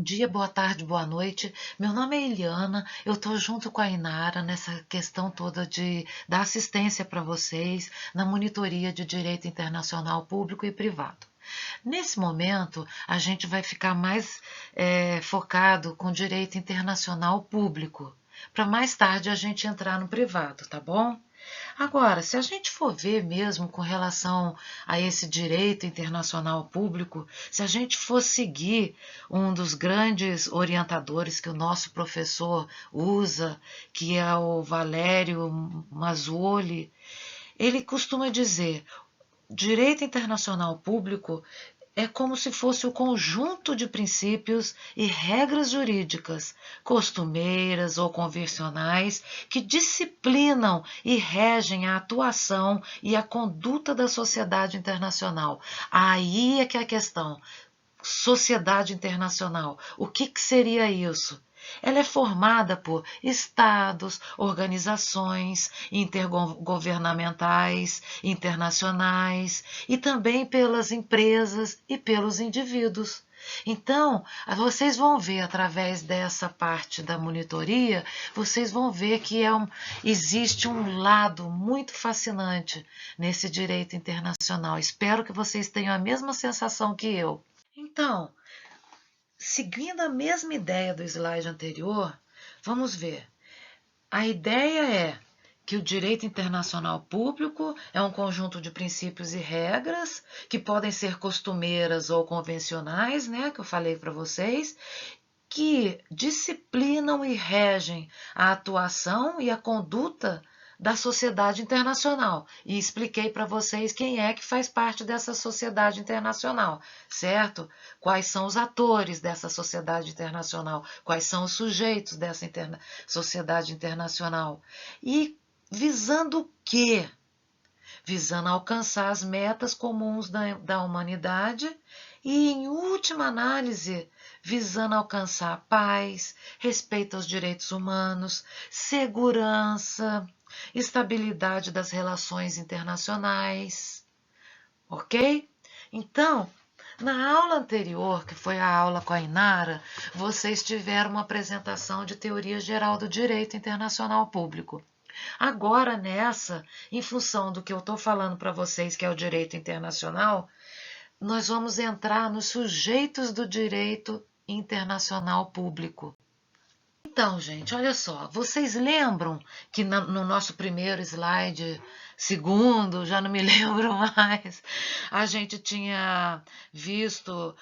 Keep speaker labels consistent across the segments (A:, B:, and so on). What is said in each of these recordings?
A: dia, boa tarde, boa noite. Meu nome é Eliana, eu estou junto com a Inara nessa questão toda da assistência para vocês na monitoria de direito internacional público e privado. Nesse momento, a gente vai ficar mais focado com direito internacional público, para mais tarde a gente entrar no privado, tá bom? Agora, se a gente for ver mesmo com relação a esse direito internacional público, se a gente for seguir um dos grandes orientadores que o nosso professor usa, que é o Valério Mazzoli, ele costuma dizer: direito internacional público é como se fosse o conjunto de princípios e regras jurídicas, costumeiras ou convencionais, que disciplinam e regem a atuação e a conduta da sociedade internacional. Aí é que é a questão. Sociedade internacional. O que seria isso? Ela é formada por estados, organizações intergovernamentais, internacionais e também pelas empresas e pelos indivíduos. Então, vocês vão ver através dessa parte da monitoria, vocês vão ver que existe um lado muito fascinante nesse direito internacional. Espero que vocês tenham a mesma sensação que eu. Então, seguindo a mesma ideia do slide anterior, vamos ver. A ideia é que o direito internacional público é um conjunto de princípios e regras que podem ser costumeiras ou convencionais, né, que eu falei para vocês, que disciplinam e regem a atuação e a conduta da sociedade internacional. E expliquei para vocês quem é que faz parte dessa sociedade internacional, certo? Quais são os atores dessa sociedade internacional, quais são os sujeitos dessa sociedade internacional. E visando o quê? Visando alcançar as metas comuns da humanidade e, em última análise, visando alcançar paz, respeito aos direitos humanos, segurança, estabilidade das relações internacionais, ok? Então, na aula anterior, que foi a aula com a Inara, vocês tiveram uma apresentação de teoria geral do direito internacional público. Agora, nessa, em função do que eu estou falando para vocês, que é o direito internacional, nós vamos entrar nos sujeitos do direito internacional público. Então, gente, olha só, vocês lembram que no nosso primeiro slide, segundo, já não me lembro mais, a gente tinha visto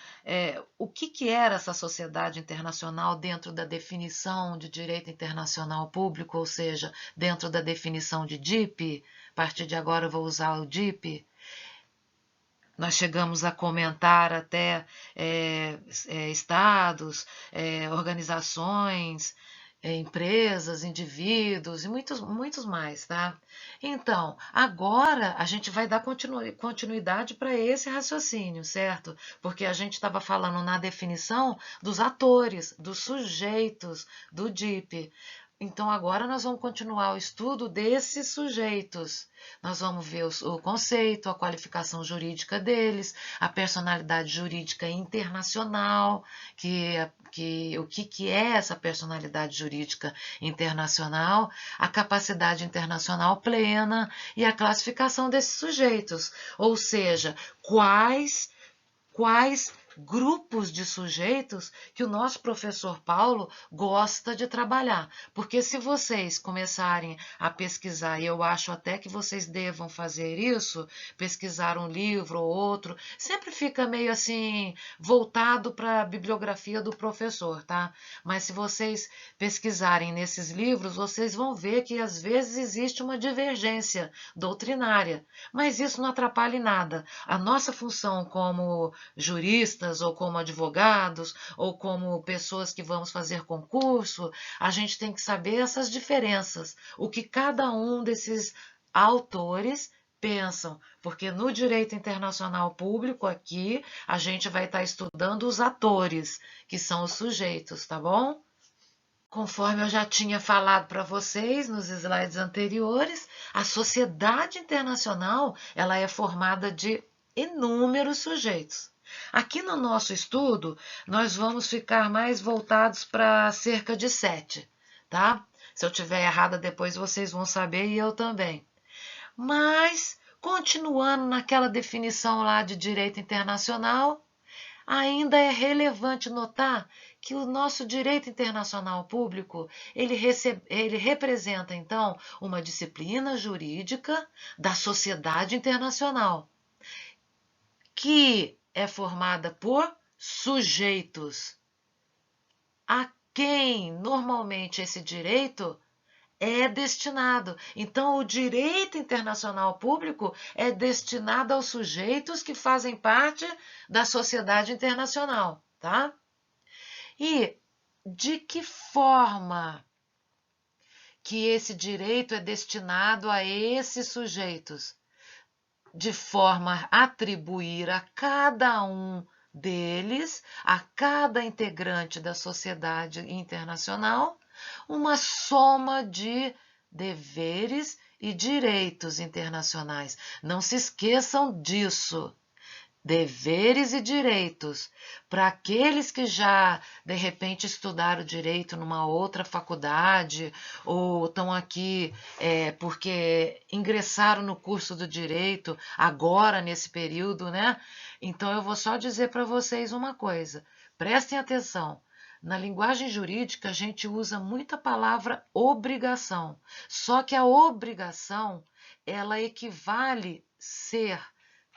A: o que era essa sociedade internacional dentro da definição de direito internacional público, ou seja, dentro da definição de DIP. A partir de agora eu vou usar o DIP. Nós chegamos a comentar até estados, organizações, empresas, indivíduos e muitos mais, tá? Então, agora a gente vai dar continuidade para esse raciocínio, certo? Porque a gente estava falando na definição dos atores, dos sujeitos do DIP. Então, agora nós vamos continuar o estudo desses sujeitos. Nós vamos ver o conceito, a qualificação jurídica deles, a personalidade jurídica internacional, o que é essa personalidade jurídica internacional, a capacidade internacional plena e a classificação desses sujeitos. Ou seja, quais grupos de sujeitos que o nosso professor Paulo gosta de trabalhar. Porque se vocês começarem a pesquisar, e eu acho até que vocês devam fazer isso, pesquisar um livro ou outro, sempre fica meio assim, voltado para a bibliografia do professor, tá? Mas se vocês pesquisarem nesses livros, vocês vão ver que às vezes existe uma divergência doutrinária, mas isso não atrapalha em nada. A nossa função como juristas ou como advogados ou como pessoas que vamos fazer concurso, a gente tem que saber essas diferenças, o que cada um desses autores pensam, porque no direito internacional público aqui a gente vai estar estudando os atores, que são os sujeitos, tá bom? Conforme eu já tinha falado para vocês nos slides anteriores, a sociedade internacional ela é formada de inúmeros sujeitos. Aqui no nosso estudo, nós vamos ficar mais voltados para cerca de 7, tá? Se eu tiver errada, depois vocês vão saber e eu também. Mas, continuando naquela definição lá de direito internacional, ainda é relevante notar que o nosso direito internacional público, ele representa, então, uma disciplina jurídica da sociedade internacional, que é formada por sujeitos, a quem normalmente esse direito é destinado. Então, o direito internacional público é destinado aos sujeitos que fazem parte da sociedade internacional, tá? E de que forma que esse direito é destinado a esses sujeitos? De forma a atribuir a cada um deles, a cada integrante da sociedade internacional, uma soma de deveres e direitos internacionais. Não se esqueçam disso. Deveres e direitos. Para aqueles que já, de repente, estudaram direito numa outra faculdade ou estão aqui porque ingressaram no curso do direito agora, nesse período, né? Então, eu vou só dizer para vocês uma coisa. Prestem atenção. Na linguagem jurídica, a gente usa muita palavra obrigação. Só que a obrigação, ela equivale ser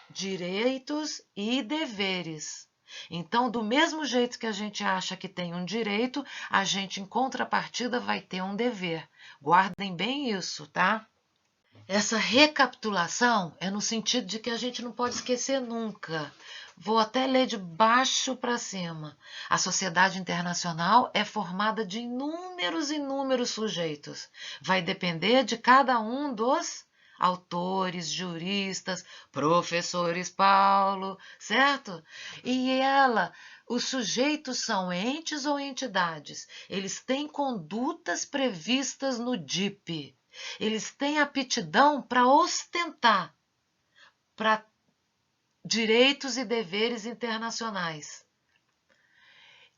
A: direitos e deveres. Então, do mesmo jeito que a gente acha que tem um direito, a gente, em contrapartida, vai ter um dever. Guardem bem isso, tá? Essa recapitulação é no sentido de que a gente não pode esquecer nunca. Vou até ler de baixo para cima. A sociedade internacional é formada de inúmeros sujeitos. Vai depender de cada um dos autores, juristas, professores Paulo, certo? Os sujeitos são entes ou entidades. Eles têm condutas previstas no DIP. Eles têm aptidão para ostentar, para direitos e deveres internacionais.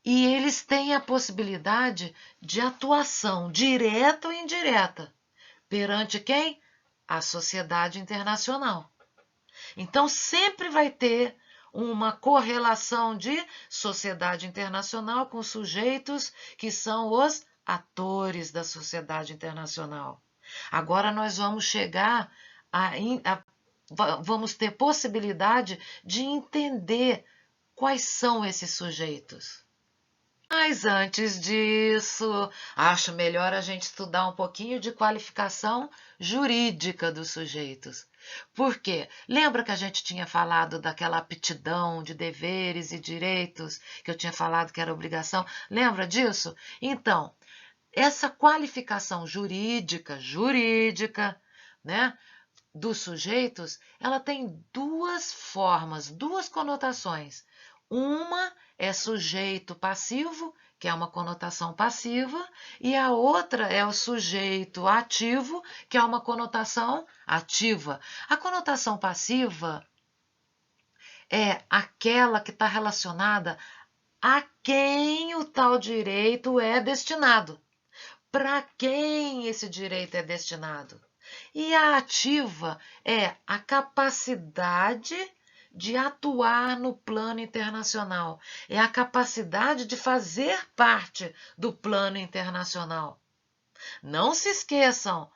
A: E eles têm a possibilidade de atuação direta ou indireta. Perante quem? A sociedade internacional. Então, sempre vai ter uma correlação de sociedade internacional com sujeitos que são os atores da sociedade internacional. Agora nós vamos chegar vamos ter possibilidade de entender quais são esses sujeitos. Mas antes disso, acho melhor a gente estudar um pouquinho de qualificação jurídica dos sujeitos. Por quê? Lembra que a gente tinha falado daquela aptidão de deveres e direitos, que eu tinha falado que era obrigação? Lembra disso? Então, essa qualificação jurídica, né, dos sujeitos, ela tem duas formas, duas conotações. Uma é sujeito passivo, que é uma conotação passiva, e a outra é o sujeito ativo, que é uma conotação ativa. A conotação passiva é aquela que está relacionada a quem o tal direito é destinado. Para quem esse direito é destinado? E a ativa é a capacidade de atuar no plano internacional, é a capacidade de fazer parte do plano internacional. Não se esqueçam,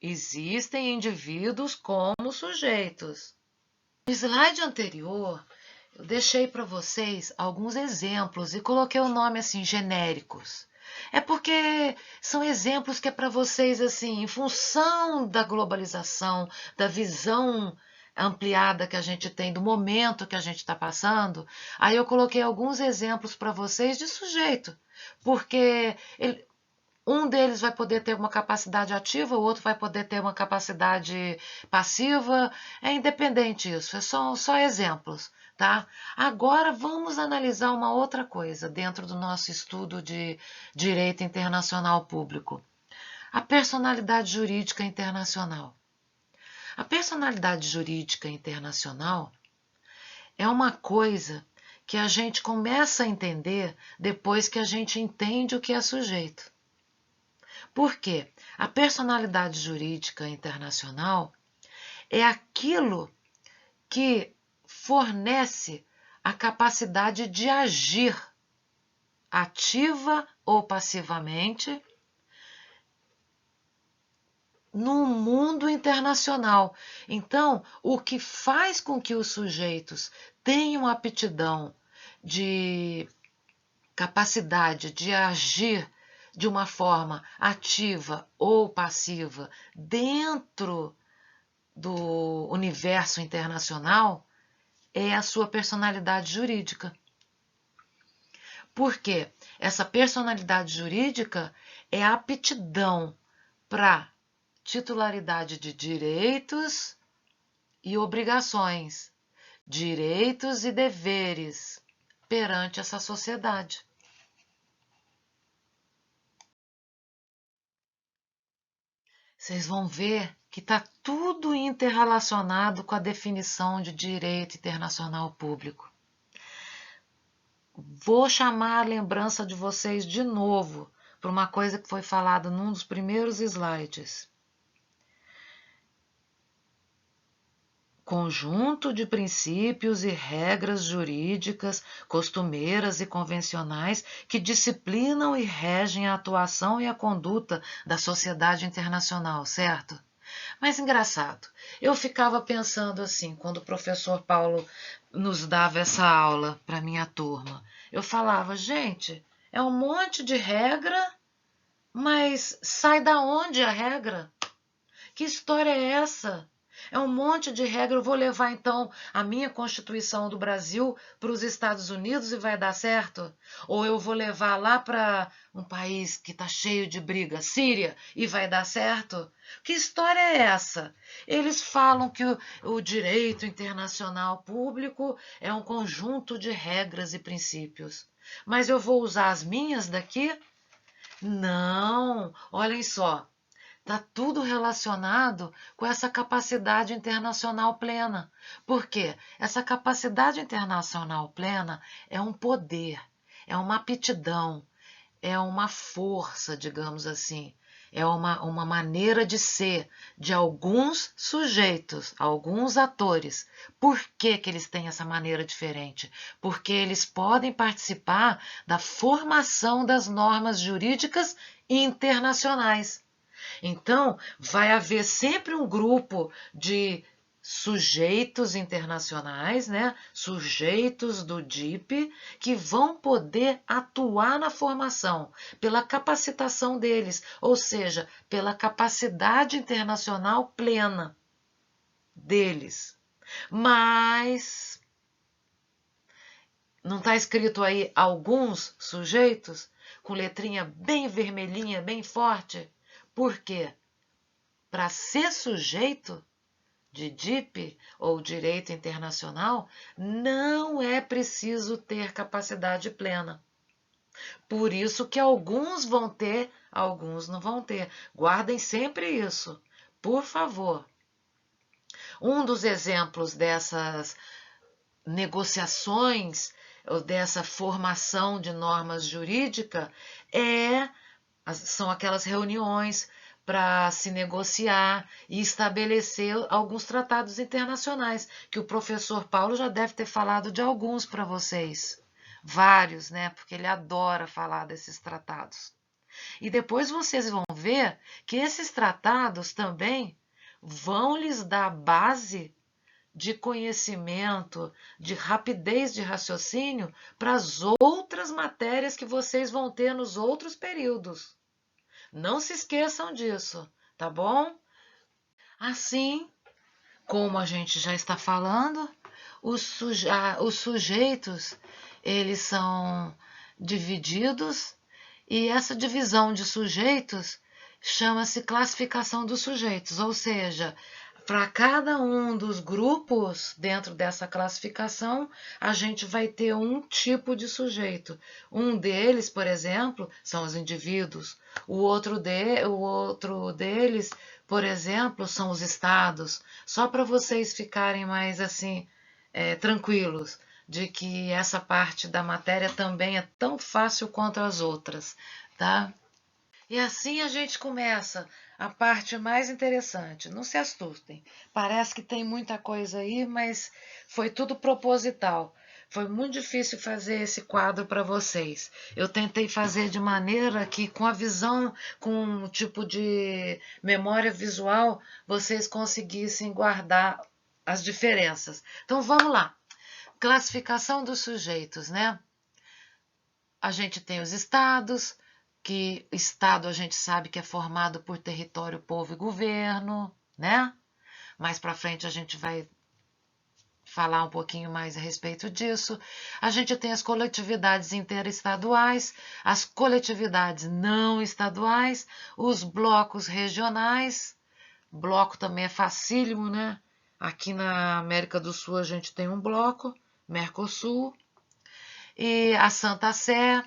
A: existem indivíduos como sujeitos. No slide anterior, eu deixei para vocês alguns exemplos e coloquei o nome assim, genéricos. É porque são exemplos que é para vocês, assim, em função da globalização, da visão ampliada que a gente tem, do momento que a gente está passando, aí eu coloquei alguns exemplos para vocês de sujeito, porque um deles vai poder ter uma capacidade ativa, o outro vai poder ter uma capacidade passiva, é independente isso, é só exemplos. Tá? Agora vamos analisar uma outra coisa dentro do nosso estudo de direito internacional público. A personalidade jurídica internacional. A personalidade jurídica internacional, é uma coisa que a gente começa a entender depois que a gente entende o que é sujeito. Por quê? A personalidade jurídica internacional é aquilo que fornece a capacidade de agir ativa ou passivamente no mundo internacional. Então, o que faz com que os sujeitos tenham aptidão de capacidade de agir de uma forma ativa ou passiva dentro do universo internacional é a sua personalidade jurídica. Porque essa personalidade jurídica é a aptidão para titularidade de direitos e obrigações, direitos e deveres perante essa sociedade. Vocês vão ver que está tudo interrelacionado com a definição de direito internacional público. Vou chamar a lembrança de vocês de novo para uma coisa que foi falada num dos primeiros slides. Conjunto de princípios e regras jurídicas, costumeiras e convencionais que disciplinam e regem a atuação e a conduta da sociedade internacional, certo? Mas engraçado, eu ficava pensando assim, quando o professor Paulo nos dava essa aula para minha turma, eu falava, gente, é um monte de regra, mas sai da onde a regra? Que história é essa? É um monte de regra. Eu vou levar então a minha Constituição do Brasil para os Estados Unidos e vai dar certo? Ou eu vou levar lá para um país que está cheio de briga, Síria, e vai dar certo? Que história é essa? Eles falam que o direito internacional público é um conjunto de regras e princípios. Mas eu vou usar as minhas daqui? Não, olhem só. Está tudo relacionado com essa capacidade internacional plena. Por quê? Essa capacidade internacional plena é um poder, é uma aptidão, é uma força, digamos assim. É uma maneira de ser de alguns sujeitos, alguns atores. Por que que eles têm essa maneira diferente? Porque eles podem participar da formação das normas jurídicas internacionais. Então, vai haver sempre um grupo de sujeitos internacionais, né? Sujeitos do DIP, que vão poder atuar na formação pela capacitação deles, ou seja, pela capacidade internacional plena deles. Mas não está escrito aí alguns sujeitos com letrinha bem vermelhinha, bem forte? Por quê? Para ser sujeito de DIP ou direito internacional, não é preciso ter capacidade plena. Por isso que alguns vão ter, alguns não vão ter. Guardem sempre isso, por favor. Um dos exemplos dessas negociações, ou dessa formação de normas jurídicas, são aquelas reuniões para se negociar e estabelecer alguns tratados internacionais, que o professor Paulo já deve ter falado de alguns para vocês. Vários, né? Porque ele adora falar desses tratados. E depois vocês vão ver que esses tratados também vão lhes dar base de conhecimento, de rapidez de raciocínio para as outras matérias que vocês vão ter nos outros períodos. Não se esqueçam disso, tá bom? Assim, como a gente já está falando, os sujeitos, eles são divididos e essa divisão de sujeitos chama-se classificação dos sujeitos, ou seja, para cada um dos grupos dentro dessa classificação, a gente vai ter um tipo de sujeito. Um deles, por exemplo, são os indivíduos. O outro deles, por exemplo, são os estados. Só para vocês ficarem mais assim, tranquilos de que essa parte da matéria também é tão fácil quanto as outras, tá? E assim a gente começa a parte mais interessante. Não se assustem. Parece que tem muita coisa aí, mas foi tudo proposital. Foi muito difícil fazer esse quadro para vocês. Eu tentei fazer de maneira que, com a visão, com um tipo de memória visual, vocês conseguissem guardar as diferenças. Então vamos lá. Classificação dos sujeitos, né? A gente tem os estados, que estado a gente sabe que é formado por território, povo e governo, né? Mais para frente a gente vai falar um pouquinho mais a respeito disso. A gente tem as coletividades interestaduais, as coletividades não estaduais, os blocos regionais. Bloco também é facílimo, né? Aqui na América do Sul a gente tem um bloco, Mercosul, e a Santa Sé.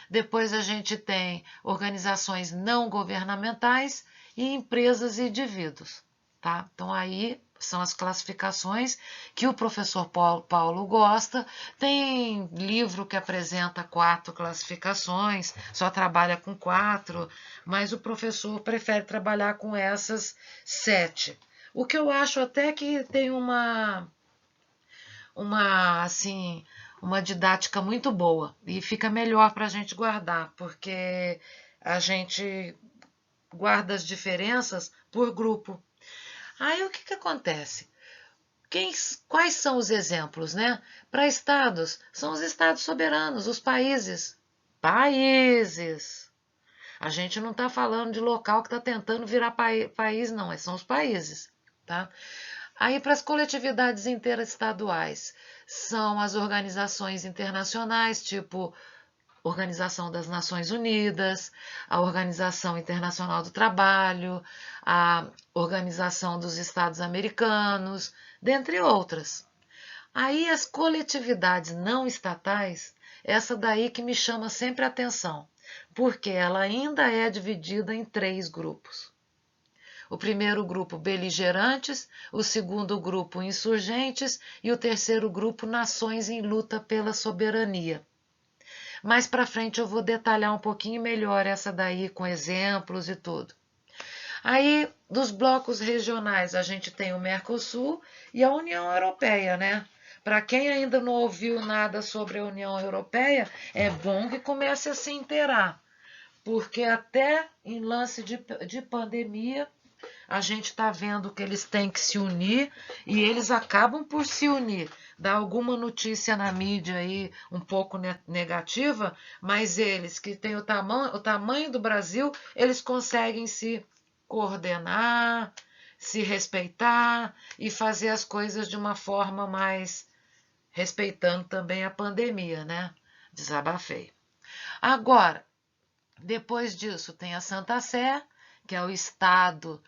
A: Depois a gente tem organizações não governamentais e empresas e indivíduos, tá? Então aí são as classificações que o professor Paulo gosta. Tem livro que apresenta 4 classificações, só trabalha com 4, mas o professor prefere trabalhar com essas 7. O que eu acho até que tem assim, uma didática muito boa e fica melhor para a gente guardar, porque a gente guarda as diferenças por grupo. Aí o que acontece? Quais são os exemplos, né? Para estados, são os estados soberanos, os países. Países. A gente não está falando de local que está tentando virar país, não, são os países, tá? Aí, para as coletividades interestaduais, são as organizações internacionais, tipo Organização das Nações Unidas, a Organização Internacional do Trabalho, a Organização dos Estados Americanos, dentre outras. Aí, as coletividades não estatais, essa daí que me chama sempre a atenção, porque ela ainda é dividida em 3 grupos. O primeiro grupo, beligerantes, o segundo grupo, insurgentes e o terceiro grupo, nações em luta pela soberania. Mais para frente eu vou detalhar um pouquinho melhor essa daí com exemplos e tudo. Aí, dos blocos regionais, a gente tem o Mercosul e a União Europeia, né? Para quem ainda não ouviu nada sobre a União Europeia, é bom que comece a se inteirar, porque até em lance de pandemia, a gente está vendo que eles têm que se unir e eles acabam por se unir. Dá alguma notícia na mídia aí um pouco negativa, mas eles que têm o tamanho do Brasil, eles conseguem se coordenar, se respeitar e fazer as coisas de uma forma mais respeitando também a pandemia, né? Desabafei. Agora, depois disso, tem a Santa Sé, que é o estado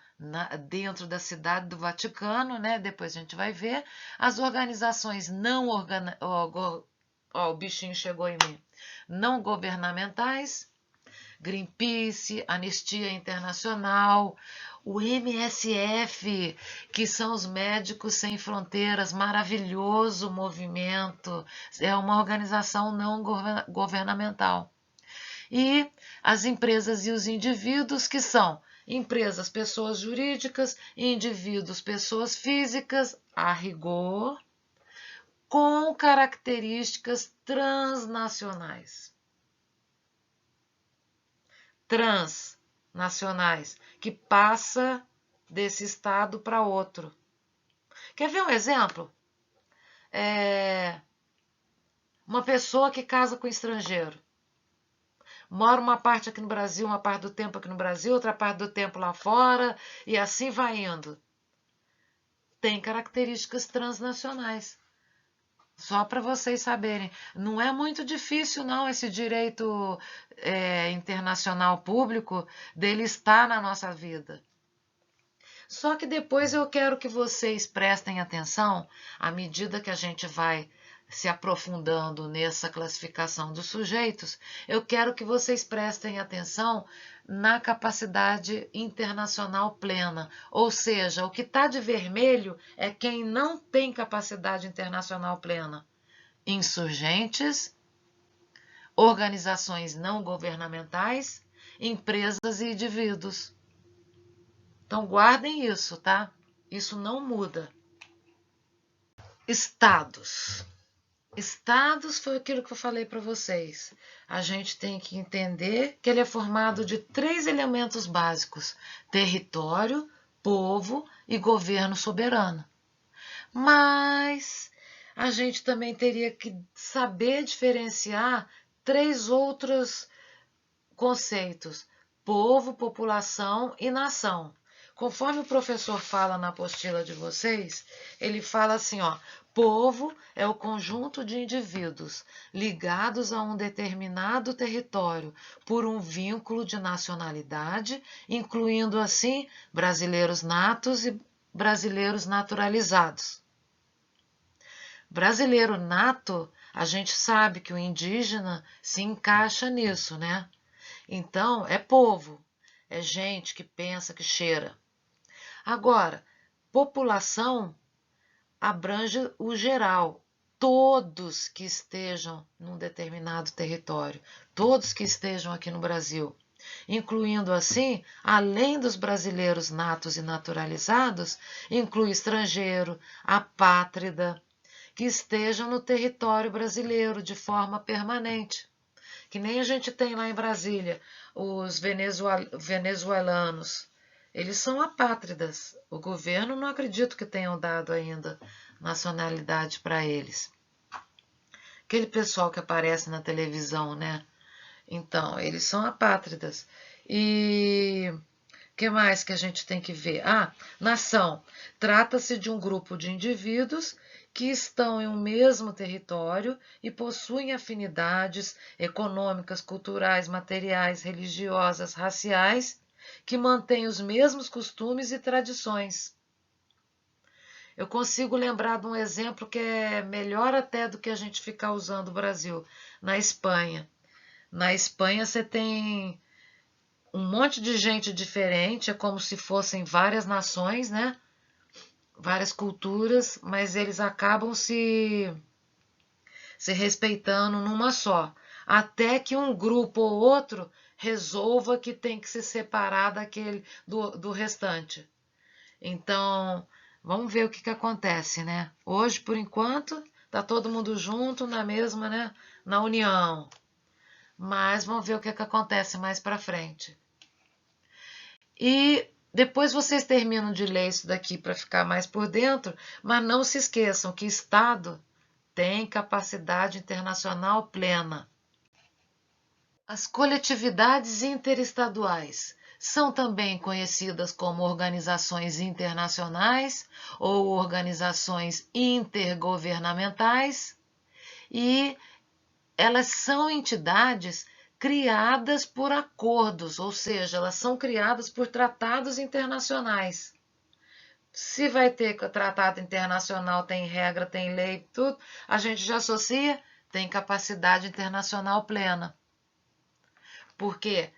A: dentro da cidade do Vaticano, né? Depois a gente vai ver. As organizações não o bichinho chegou em mim. Não governamentais, Greenpeace, Anistia Internacional, o MSF, que são os Médicos Sem Fronteiras, maravilhoso movimento, é uma organização não governamental. E as empresas e os indivíduos, que são empresas, pessoas jurídicas, indivíduos, pessoas físicas, a rigor, com características transnacionais. Transnacionais, que passa desse estado para outro. Quer ver um exemplo? Uma pessoa que casa com um estrangeiro. Mora uma parte aqui no Brasil, uma parte do tempo aqui no Brasil, outra parte do tempo lá fora, e assim vai indo. Tem características transnacionais. Só para vocês saberem. Não é muito difícil, não, esse direito internacional público dele estar na nossa vida. Só que depois eu quero que vocês prestem atenção, à medida que a gente vai se aprofundando nessa classificação dos sujeitos, eu quero que vocês prestem atenção na capacidade internacional plena, ou seja, o que está de vermelho é quem não tem capacidade internacional plena: insurgentes, organizações não governamentais, empresas e indivíduos. Então guardem isso, tá? Isso não muda. Estados. Estados foi aquilo que eu falei para vocês. A gente tem que entender que ele é formado de 3 elementos básicos: território, povo e governo soberano. Mas a gente também teria que saber diferenciar 3 outros conceitos: povo, população e nação. Conforme o professor fala na apostila de vocês, ele fala assim, ó: povo é o conjunto de indivíduos ligados a um determinado território por um vínculo de nacionalidade, incluindo assim brasileiros natos e brasileiros naturalizados. Brasileiro nato, a gente sabe que o indígena se encaixa nisso, né? Então, é povo, é gente que pensa, que cheira. Agora, população abrange o geral, todos que estejam num determinado território, todos que estejam aqui no Brasil, incluindo assim, além dos brasileiros natos e naturalizados, inclui estrangeiro, apátrida, que estejam no território brasileiro de forma permanente. Que nem a gente tem lá em Brasília, os venezuelanos. Eles são apátridas. O governo não acredito que tenham dado ainda nacionalidade para eles. Aquele pessoal que aparece na televisão, né? Então, eles são apátridas. E o que mais que a gente tem que ver? Nação. Trata-se de um grupo de indivíduos que estão em um mesmo território e possuem afinidades econômicas, culturais, materiais, religiosas, raciais, que mantêm os mesmos costumes e tradições. Eu consigo lembrar de um exemplo que é melhor até do que a gente ficar usando o Brasil, na Espanha. Na Espanha você tem um monte de gente diferente, é como se fossem várias nações, né? Várias culturas, mas eles acabam se respeitando numa só, até que um grupo ou outro resolva que tem que se separar do restante. Então, vamos ver o que acontece, né? Hoje, por enquanto, tá todo mundo junto na mesma, né? Na união. Mas vamos ver o que acontece mais para frente. E depois vocês terminam de ler isso daqui para ficar mais por dentro, mas não se esqueçam que Estado tem capacidade internacional plena. As coletividades interestaduais são também conhecidas como organizações internacionais ou organizações intergovernamentais, e elas são entidades criadas por acordos, ou seja, elas são criadas por tratados internacionais. Se vai ter tratado internacional, tem regra, tem lei, tudo, a gente já associa, tem capacidade internacional plena. Porque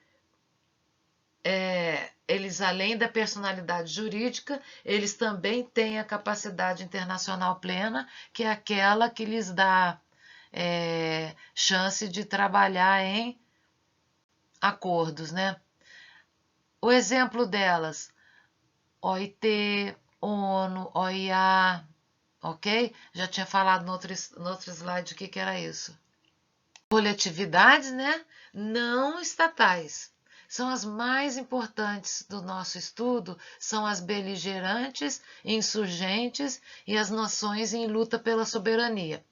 A: eles, além da personalidade jurídica, eles também têm a capacidade internacional plena, que é aquela que lhes dá chance de trabalhar em acordos, né? O exemplo delas: OIT, ONU, OIA, ok? Já tinha falado no outro slide o que era isso. Coletividades, né? Não estatais. São as mais importantes do nosso estudo, são as beligerantes, insurgentes e as nações em luta pela soberania.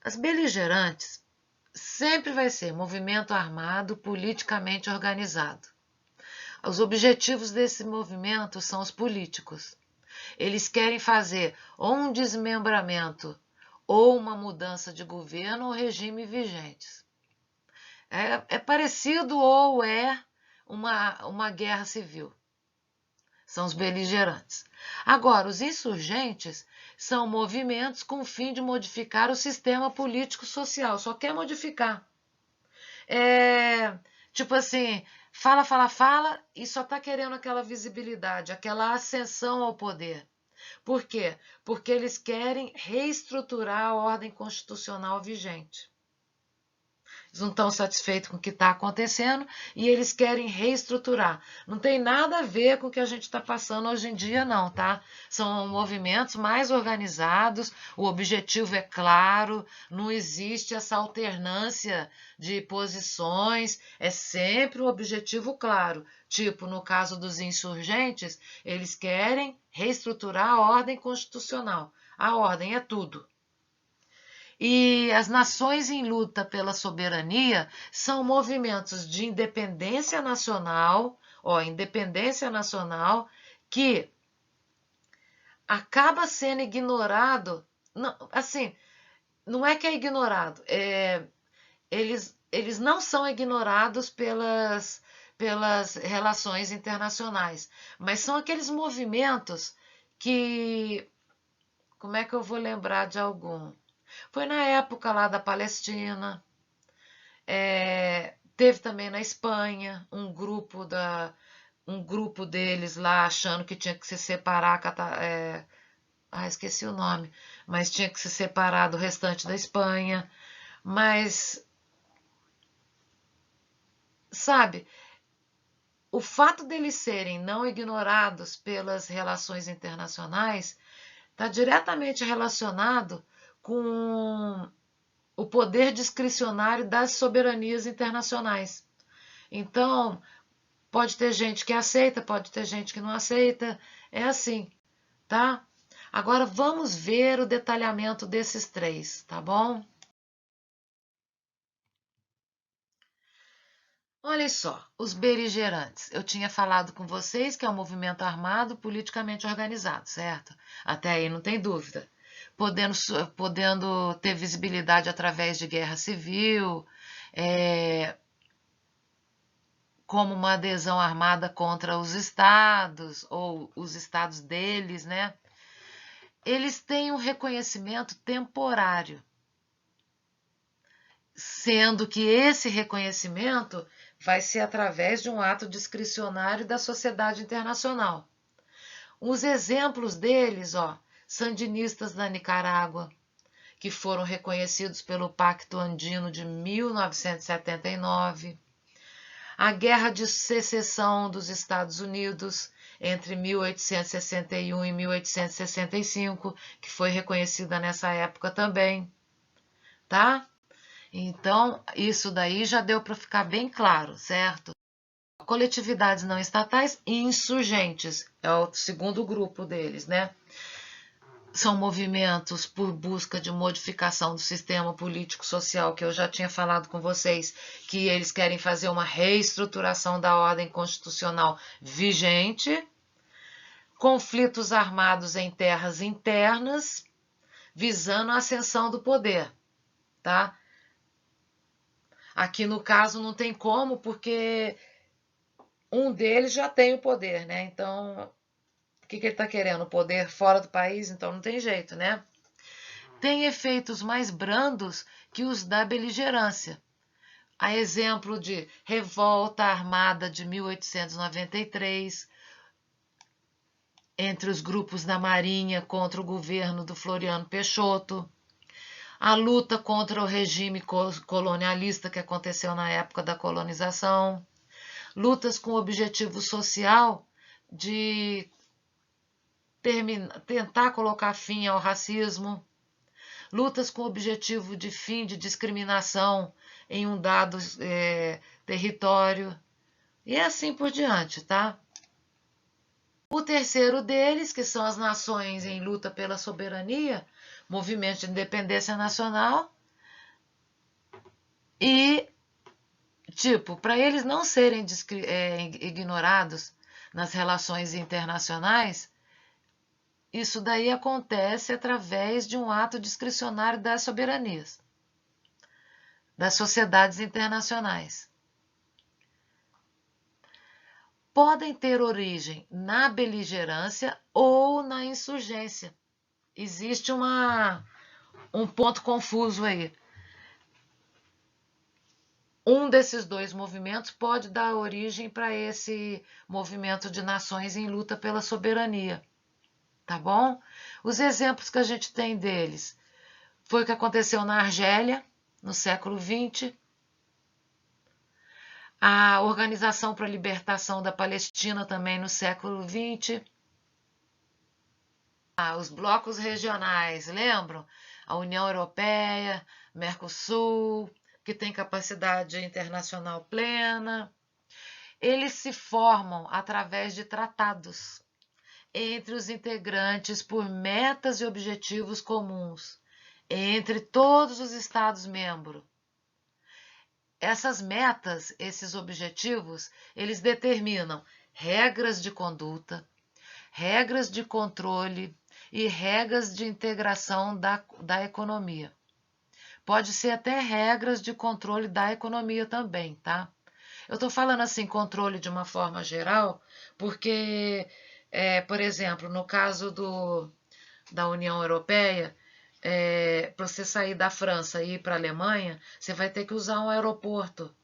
A: As beligerantes sempre vai ser movimento armado politicamente organizado. Os objetivos desse movimento são os políticos. Eles querem fazer ou um desmembramento ou uma mudança de governo ou regime vigentes. É parecido ou é uma guerra civil. São os beligerantes. Agora, os insurgentes são movimentos com o fim de modificar o sistema político-social. Só quer modificar. Tipo assim, fala, fala, fala e só está querendo aquela visibilidade, aquela ascensão ao poder. Por quê? Porque eles querem reestruturar a ordem constitucional vigente. Eles não estão satisfeitos com o que está acontecendo e eles querem reestruturar. Não tem nada a ver com o que a gente está passando hoje em dia, não, tá? São movimentos mais organizados, o objetivo é claro, não existe essa alternância de posições, é sempre um objetivo claro. Tipo, no caso dos insurgentes, eles querem reestruturar a ordem constitucional. A ordem é tudo. E as nações em luta pela soberania são movimentos de independência nacional, que acaba sendo ignorado. Não, assim, não é que é ignorado, eles não são ignorados pelas relações internacionais, mas são aqueles movimentos que, como é que eu vou lembrar de algum? Foi na época lá da Palestina, teve também na Espanha um grupo deles lá achando que tinha que se separar, esqueci o nome, mas tinha que se separar do restante da Espanha. Mas, sabe, o fato deles serem não ignorados pelas relações internacionais está diretamente relacionado com o poder discricionário das soberanias internacionais. Então, pode ter gente que aceita, pode ter gente que não aceita, é assim, tá? Agora vamos ver o detalhamento desses três, tá bom? Olha só, os beligerantes. Eu tinha falado com vocês que é um movimento armado politicamente organizado, certo? Até aí não tem dúvida. Podendo ter visibilidade através de guerra civil, como uma adesão armada contra os estados, ou os estados deles, né? Eles têm um reconhecimento temporário, sendo que esse reconhecimento vai ser através de um ato discricionário da sociedade internacional. Os exemplos deles, sandinistas da Nicarágua, que foram reconhecidos pelo Pacto Andino de 1979, a Guerra de Secessão dos Estados Unidos entre 1861 e 1865, que foi reconhecida nessa época também, tá? Então, isso daí já deu para ficar bem claro, certo? Coletividades não estatais e insurgentes, é o segundo grupo deles, né? São movimentos por busca de modificação do sistema político-social, que eu já tinha falado com vocês, que eles querem fazer uma reestruturação da ordem constitucional vigente, conflitos armados em terras internas, visando a ascensão do poder, tá? Aqui no caso não tem como, porque um deles já tem o poder, né? Então, o que ele está querendo? O poder fora do país? Então não tem jeito, né? Tem efeitos mais brandos que os da beligerância. A exemplo de revolta armada de 1893, entre os grupos da Marinha contra o governo do Floriano Peixoto, a luta contra o regime colonialista que aconteceu na época da colonização, lutas com o objetivo social de tentar colocar fim ao racismo, lutas com o objetivo de fim de discriminação em um dado território, e assim por diante, tá? O terceiro deles, que são as nações em luta pela soberania, movimento de independência nacional, e, tipo, para eles não serem ignorados nas relações internacionais, isso daí acontece através de um ato discricionário das soberanias, das sociedades internacionais. podem ter origem na beligerância ou na insurgência. Existe um ponto confuso aí. Um desses dois movimentos pode dar origem para esse movimento de nações em luta pela soberania, tá bom? Os exemplos que a gente tem deles foi o que aconteceu na Argélia, no século XX, a Organização para a Libertação da Palestina também no século XX, os blocos regionais, lembram? A União Europeia, Mercosul, que tem capacidade internacional plena. Eles se formam através de tratados entre os integrantes por metas e objetivos comuns, entre todos os Estados-membros. Essas metas, esses objetivos, eles determinam regras de conduta, regras de controle e regras de integração da economia. Pode ser até regras de controle da economia também, tá? Eu estou falando assim, controle de uma forma geral, porque, por exemplo, no caso da União Europeia, para você sair da França e ir para a Alemanha, você vai ter que usar um aeroporto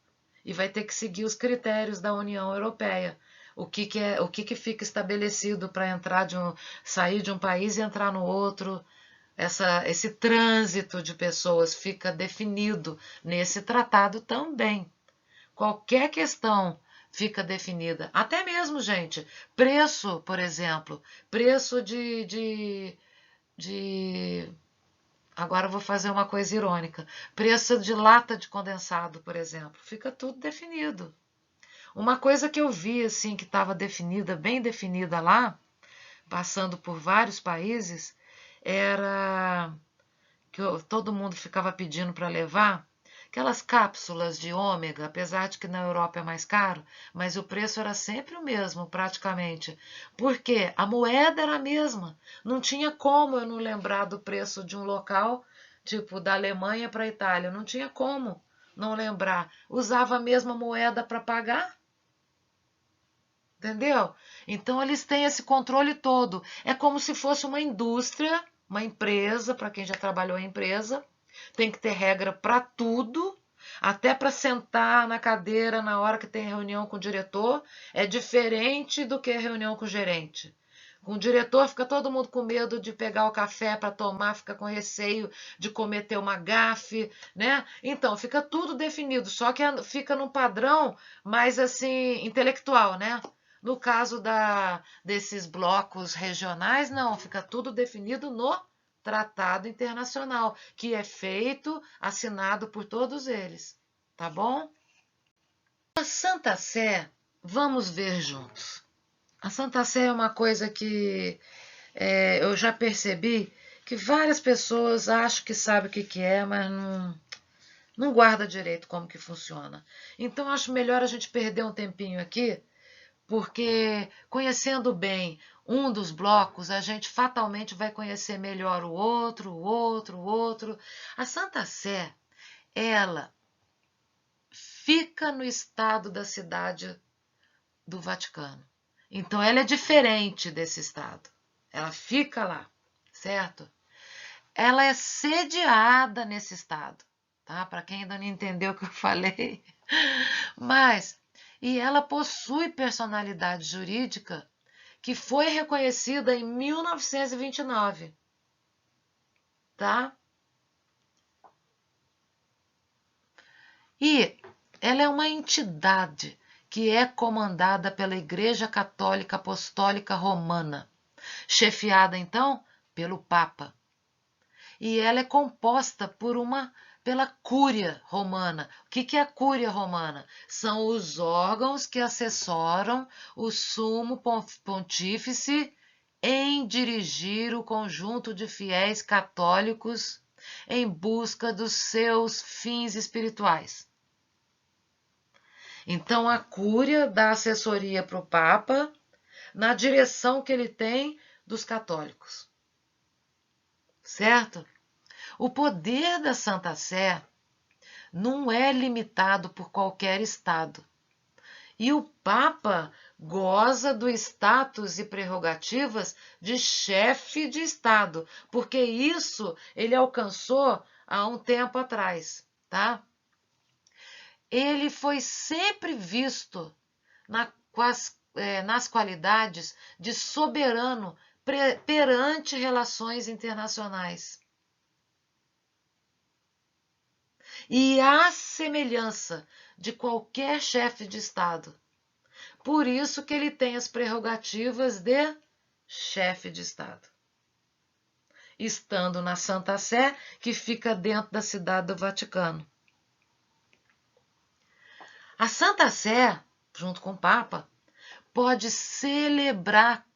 A: e vai ter que seguir os critérios da União Europeia. O que fica estabelecido para sair de um país e entrar no outro. Esse trânsito de pessoas fica definido nesse tratado também. Qualquer questão fica definida. Até mesmo, gente, preço, por exemplo, preço agora eu vou fazer uma coisa irônica. Preço de lata de condensado, por exemplo, fica tudo definido. Uma coisa que eu vi assim que estava definida, bem definida lá, passando por vários países, era que todo mundo ficava pedindo para levar aquelas cápsulas de ômega, apesar de que na Europa é mais caro, mas o preço era sempre o mesmo, praticamente. Porque a moeda era a mesma. Não tinha como eu não lembrar do preço de um local, tipo da Alemanha para a Itália. Não tinha como não lembrar. Usava a mesma moeda para pagar. Entendeu? Então eles têm esse controle todo. É como se fosse uma indústria, uma empresa, para quem já trabalhou em empresa, tem que ter regra para tudo, até para sentar na cadeira na hora que tem reunião com o diretor, é diferente do que reunião com o gerente. Com o diretor fica todo mundo com medo de pegar o café para tomar, fica com receio de cometer uma gafe, né? Então, fica tudo definido, só que fica num padrão mais assim intelectual, né? No caso desses blocos regionais, não, fica tudo definido no tratado internacional, que é feito, assinado por todos eles, tá bom? A Santa Sé, vamos ver juntos. A Santa Sé é uma coisa que eu já percebi que várias pessoas acham que sabem o que é, mas não guarda direito como que funciona. Então, acho melhor a gente perder um tempinho aqui, porque conhecendo bem um dos blocos, a gente fatalmente vai conhecer melhor o outro, o outro, o outro. A Santa Sé, ela fica no estado da cidade do Vaticano. Então, ela é diferente desse estado. Ela fica lá, certo? Ela é sediada nesse estado, tá? Para quem ainda não entendeu o que eu falei. E ela possui personalidade jurídica que foi reconhecida em 1929, tá? E ela é uma entidade que é comandada pela Igreja Católica Apostólica Romana, chefiada então pelo Papa. E ela é composta pela Cúria Romana. O que é a Cúria Romana? São os órgãos que assessoram o Sumo Pontífice em dirigir o conjunto de fiéis católicos em busca dos seus fins espirituais. Então, a Cúria dá assessoria para o Papa na direção que ele tem dos católicos. Certo? O poder da Santa Sé não é limitado por qualquer estado. E o Papa goza do status e prerrogativas de chefe de Estado, porque isso ele alcançou há um tempo atrás, tá? Ele foi sempre visto nas qualidades de soberano perante relações internacionais. E à semelhança de qualquer chefe de Estado. Por isso que ele tem as prerrogativas de chefe de Estado. Estando na Santa Sé, que fica dentro da cidade do Vaticano. A Santa Sé, junto com o Papa, pode celebrar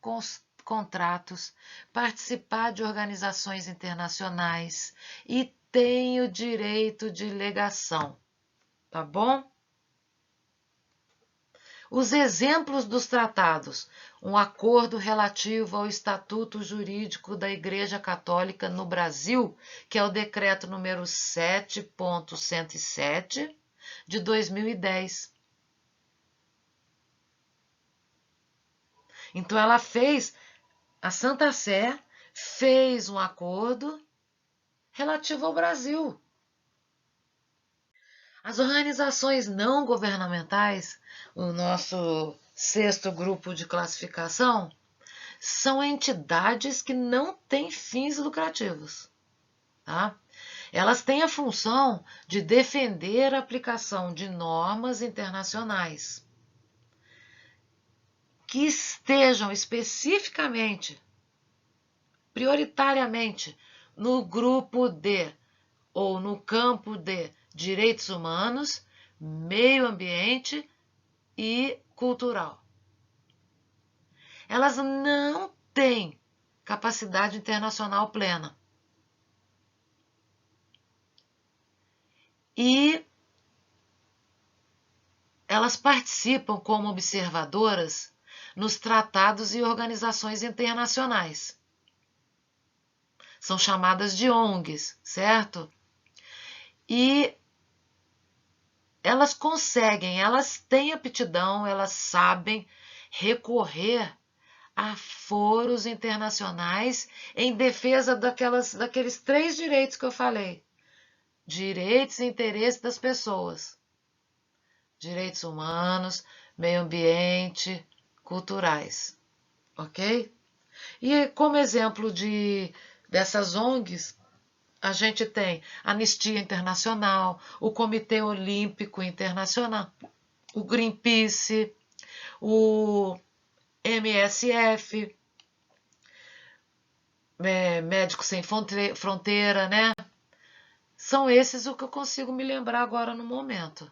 A: contratos, participar de organizações internacionais e tem o direito de legação, tá bom? Os exemplos dos tratados: um acordo relativo ao Estatuto Jurídico da Igreja Católica no Brasil, que é o decreto número 7.107 de 2010. Então a Santa Sé fez um acordo relativo ao Brasil. As organizações não governamentais, o nosso 6º grupo de classificação, são entidades que não têm fins lucrativos. Tá? Elas têm a função de defender a aplicação de normas internacionais que estejam especificamente, prioritariamente, no grupo de ou no campo de direitos humanos, meio ambiente e cultural. Elas não têm capacidade internacional plena. E elas participam como observadoras nos tratados e organizações internacionais. São chamadas de ONGs, certo? E elas conseguem, elas têm aptidão, elas sabem recorrer a foros internacionais em defesa daqueles 3 direitos que eu falei. Direitos e interesses das pessoas. Direitos humanos, meio ambiente, culturais. Ok? E como exemplo dessas ONGs, a gente tem a Anistia Internacional, o Comitê Olímpico Internacional, o Greenpeace, o MSF, Médicos Sem Fronteira, né? São esses o que eu consigo me lembrar agora no momento.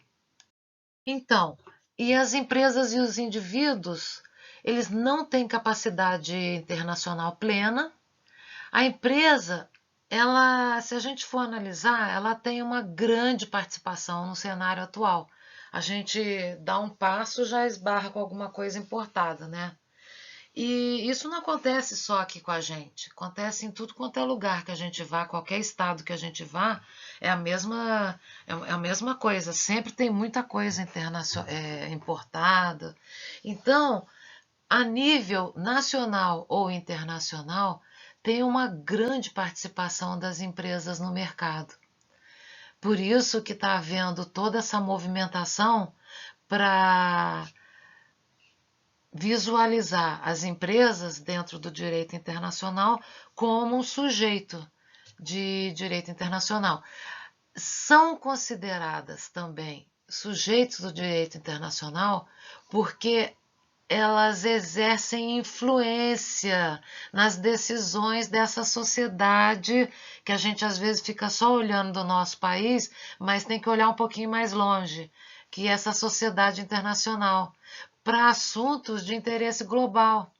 A: Então, e as empresas e os indivíduos, eles não têm capacidade internacional plena. A empresa, se a gente for analisar, ela tem uma grande participação no cenário atual. A gente dá um passo, já esbarra com alguma coisa importada, né? E isso não acontece só aqui com a gente, acontece em tudo quanto é lugar que a gente vá, qualquer estado que a gente vá, é a mesma coisa, sempre tem muita coisa importada. Então, a nível nacional ou internacional, tem uma grande participação das empresas no mercado. Por isso que está havendo toda essa movimentação para visualizar as empresas dentro do direito internacional como um sujeito de direito internacional. São consideradas também sujeitos do direito internacional porque elas exercem influência nas decisões dessa sociedade que a gente às vezes fica só olhando do nosso país, mas tem que olhar um pouquinho mais longe, que é essa sociedade internacional, para assuntos de interesse global.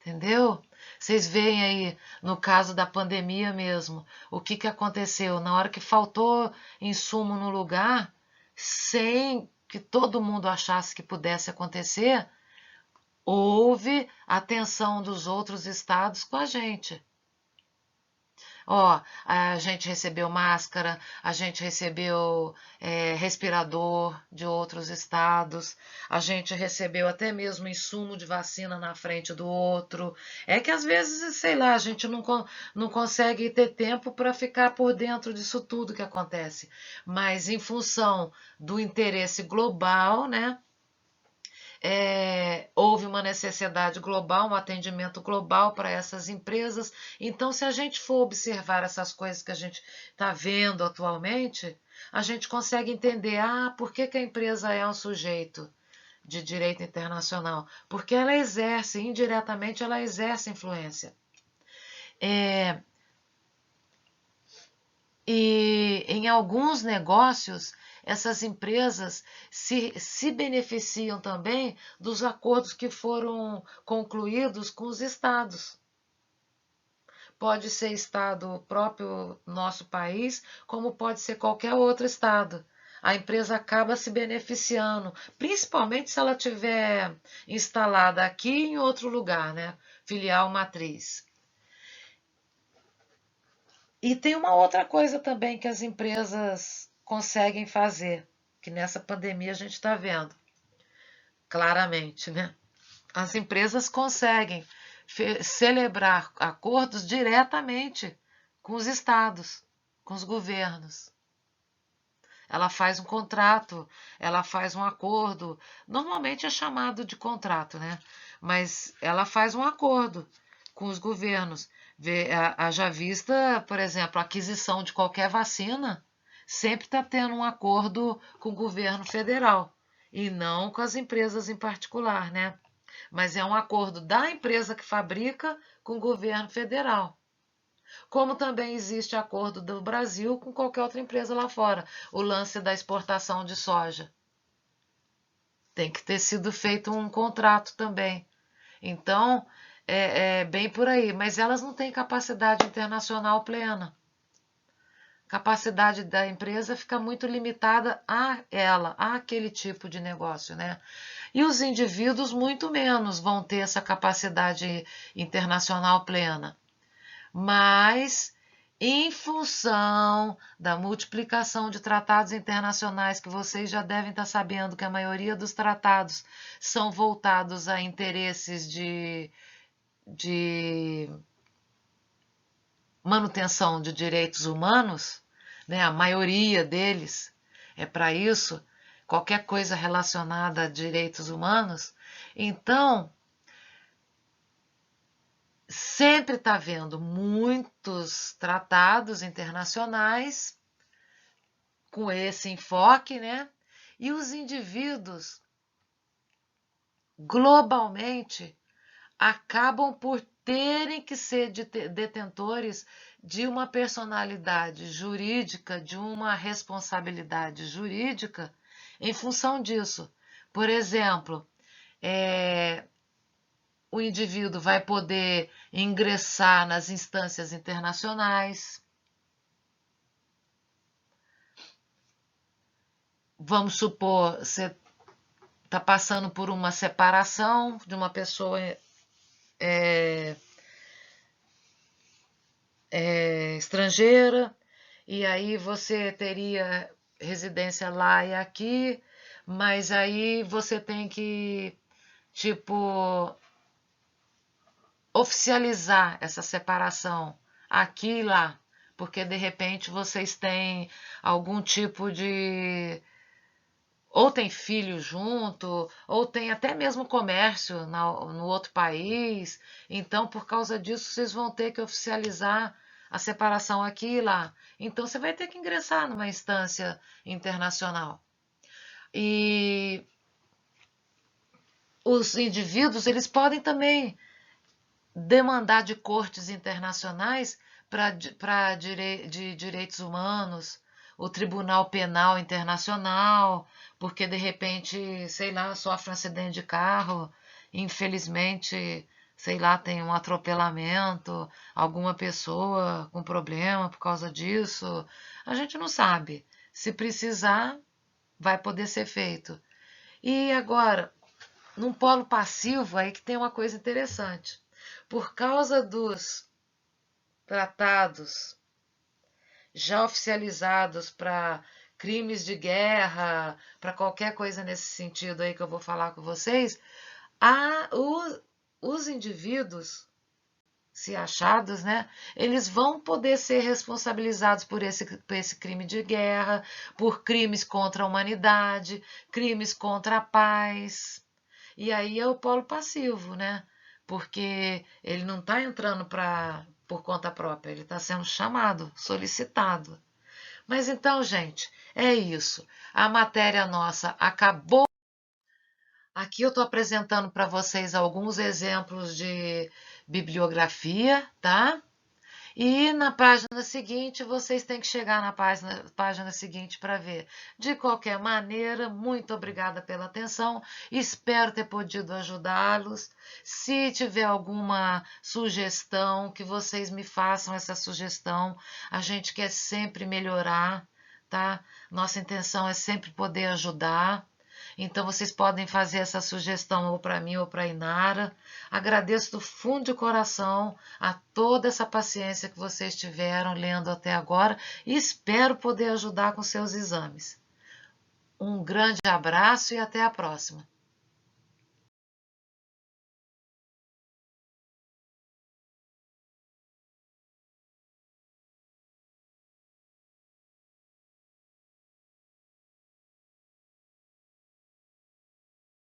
A: Entendeu? Vocês veem aí, no caso da pandemia mesmo, o que aconteceu? Na hora que faltou insumo no lugar, sem que todo mundo achasse que pudesse acontecer, houve atenção dos outros estados com a gente. Ó, a gente recebeu máscara, a gente recebeu respirador de outros estados, a gente recebeu até mesmo insumo de vacina na frente do outro. É que às vezes, sei lá, a gente não consegue ter tempo para ficar por dentro disso tudo que acontece. Mas em função do interesse global, né? Houve uma necessidade global, um atendimento global para essas empresas. Então, se a gente for observar essas coisas que a gente está vendo atualmente, a gente consegue entender, por que que a empresa é um sujeito de direito internacional? Porque ela exerce, indiretamente, ela exerce influência. É, E em alguns negócios, essas empresas se beneficiam também dos acordos que foram concluídos com os estados. Pode ser estado próprio nosso país, como pode ser qualquer outro estado. A empresa acaba se beneficiando, principalmente se ela tiver instalada aqui em outro lugar, né? Filial matriz. E tem uma outra coisa também que as empresas conseguem fazer, que nessa pandemia a gente está vendo claramente, né? As empresas conseguem celebrar acordos diretamente com os estados, com os governos. Ela faz um contrato, ela faz um acordo. Normalmente é chamado de contrato, né? Mas ela faz um acordo com os governos. Haja vista, por exemplo, a aquisição de qualquer vacina, sempre está tendo um acordo com o governo federal e não com as empresas em particular, né? Mas é um acordo da empresa que fabrica com o governo federal. Como também existe acordo do Brasil com qualquer outra empresa lá fora. O lance da exportação de soja. Tem que ter sido feito um contrato também. Então, é bem por aí. Mas elas não têm capacidade internacional plena. A capacidade da empresa fica muito limitada a ela, a aquele tipo de negócio, né? E os indivíduos, muito menos, vão ter essa capacidade internacional plena. Mas, em função da multiplicação de tratados internacionais, que vocês já devem estar sabendo que a maioria dos tratados são voltados a interesses de manutenção de direitos humanos, né? A maioria deles é para isso, qualquer coisa relacionada a direitos humanos. Então, sempre está havendo muitos tratados internacionais com esse enfoque, né? E os indivíduos, globalmente, acabam por terem que ser detentores de uma personalidade jurídica, de uma responsabilidade jurídica em função disso. Por exemplo, o indivíduo vai poder ingressar nas instâncias internacionais. Vamos supor, você está passando por uma separação de uma pessoa estrangeira, e aí você teria residência lá e aqui, mas aí você tem que, tipo, oficializar essa separação aqui e lá, porque de repente vocês têm algum tipo de. Ou tem filho junto, ou tem até mesmo comércio no outro país. Então, por causa disso, vocês vão ter que oficializar a separação aqui e lá. Então, você vai ter que ingressar numa instância internacional. E os indivíduos, eles podem também demandar de cortes internacionais de direitos humanos, o Tribunal Penal Internacional, porque de repente, sei lá, sofre um acidente de carro, infelizmente, sei lá, tem um atropelamento, alguma pessoa com problema por causa disso. A gente não sabe. Se precisar, vai poder ser feito. E agora, num polo passivo, aí que tem uma coisa interessante. Por causa dos tratados já oficializados para crimes de guerra, para qualquer coisa nesse sentido aí que eu vou falar com vocês, os indivíduos, se achados, né, eles vão poder ser responsabilizados por esse crime de guerra, por crimes contra a humanidade, crimes contra a paz. E aí é o polo passivo, né? Porque ele não está entrando por conta própria, ele está sendo chamado, solicitado. Mas então, gente, é isso. A matéria nossa acabou. Aqui eu estou apresentando para vocês alguns exemplos de bibliografia, tá? E na página seguinte, vocês têm que chegar na página seguinte para ver. De qualquer maneira, muito obrigada pela atenção. Espero ter podido ajudá-los. Se tiver alguma sugestão, que vocês me façam essa sugestão. A gente quer sempre melhorar, tá? Nossa intenção é sempre poder ajudar. Então, vocês podem fazer essa sugestão ou para mim ou para a Inara. Agradeço do fundo de coração a toda essa paciência que vocês tiveram lendo até agora e espero poder ajudar com seus exames. Um grande abraço e até a próxima.